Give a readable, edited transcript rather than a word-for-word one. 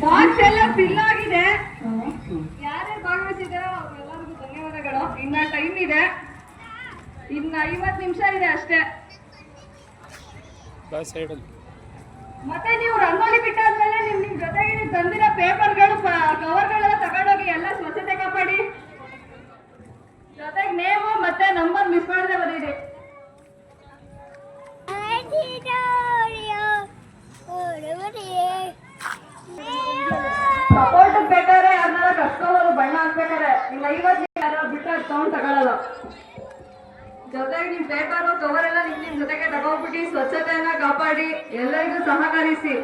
Box ಎಲ್ಲ fill ಆಗಿದೆ. ಯಾರೇ ಭಾಗವಹಿಸಿದಾರೋ ಅವ್ರೆಲ್ಲರಿಗೂ ಧನ್ಯವಾದಗಳು. ಇನ್ನ ಟೈಮ್ ಇದೆ, ಇನ್ನ 50 ನಿಮಿಷ ಇದೆ ಅಷ್ಟೇ. ಮತ್ತೆ ನೀವು ರಂಗೋಲಿ ಬಿಟ್ಟಾದ್ಮೇಲೆ ನಿಮ್ ಜೊತೆಗೆ ನೀವು ತಂದಿರೋ ಪೇಪರ್ಗಳು ಕವರ್ಗಳೆಲ್ಲ ತಗೊಂಡೋಗಿ ಎಲ್ಲ ಸ್ವಚ್ಛತೆ ಕಾಪಾಡಿ. ಜೊತೆಗೆ ನೇಮು ಮತ್ತೆ ನಂಬರ್ ಮಿಸ್ ಮಾಡದೆ ಬರೀರಿ. ಸಪೋರ್ಟ್ ಬೇಕಾದ್ರೆ ಯಾರನ್ನಾರ ಕರ್ಸ್ಕೊಳ್ಳೋದು, ಬಣ್ಣ ಹಾಕ್ಬೇಕಾರೆ ಇಲ್ಲ 50 ಯಾರೋ ಬಿಟ್ಟರೆ ತಗೊಂಡ್ ತಗೊಳ್ಳಲ್ಲ. ಜೊತೆಗೆ ನಿಮ್ ಪೇಪರ್ ಕವರ್ ಎಲ್ಲ ನಿಮ್ ಜೊತೆಗೆ ತಗೊಂಡ್ಬಿಟ್ಟು ಸ್ವಚ್ಛತೆಯನ್ನ ಕಾಪಾಡಿ ಎಲ್ಲರಿಗೂ ಸಹಕರಿಸಿ.